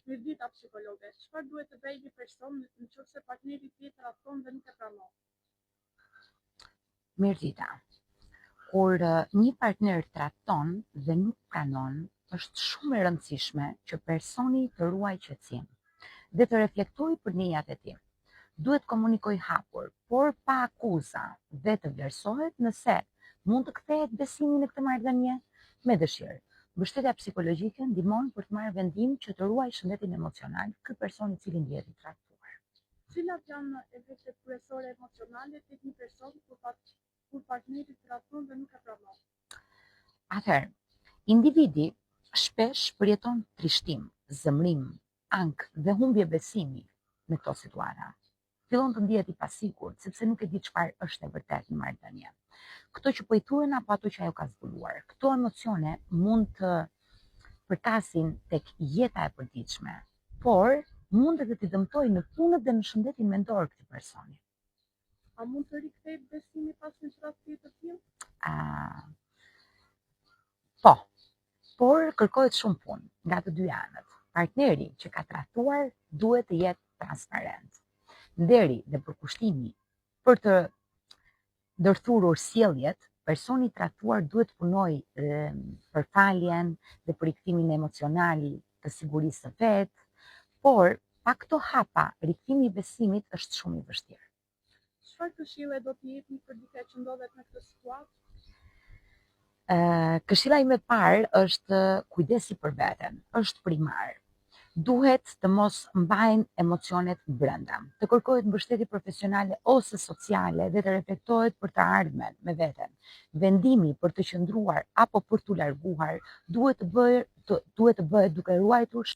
Mirdita psikologe, çfarë duhet të bëjë një person nëse partneri tjetër afton dhe nuk e pranon? Mirdita. Kur një partner trahton dhe nuk pranon, është shumë e rëndësishme që personi të ruaj qetësinë dhe të reflektojë për njëjat e tij. Duhet komunikoj hapur, por pa akuza dhe të vlerësohet nëse mund të kthehet besimi në këtë marrëdhënie me dëshirë. Mbështetja psikologjike ndihmon për të marrë vendim që të ruaj shëndetin emocional ky person i cili ndihet i trahtuar. Cilat janë efektet kryesore emocionale tek një person kur partneri trahton dhe nuk e pranon? Atëherë, individi shpesh përjeton trishtim, zemrim, ankth dhe humbje besimi në këto situata. Fillon të ndihet i pasigurt sepse nuk e di çfarë është e vërtetë në marrëdhënie. Këto që po i thuhen apo ato që ajo ka zbuluar. Këto emocione mund të përkasin tek jeta e përditshme, por mund edhe të dëmtojnë në punët dhe në shëndetin mendor këtij personi. A mund të rikthehet besimi pas një tradhtie të tillë? Po, por kërkohet shumë punë nga të dy anët. Partneri që ka trahtuar duhet të jetë transparent. Nderi dhe përkushtimi për të ndërthurur sjelljet, personi i trahtuar duhet të punojë për faljen dhe për rikthimin emocional të sigurisë së vet, por pa këto hapa, rikthimi i besimit është shumë i vështirë. Çfarë këshille do t'i jepni për dikë që ndodhet në këtë situatë? Këshilla ime e parë është kujdesi për veten, është primar. Duhet të mos mbajnë emocionet brenda, të kërkohet mbështetje profesionale ose sociale dhe të reflektohet për të ardhmen me veten. Vendimi për të qëndruar apo për t'u larguar duhet të bëhet duke ruajtur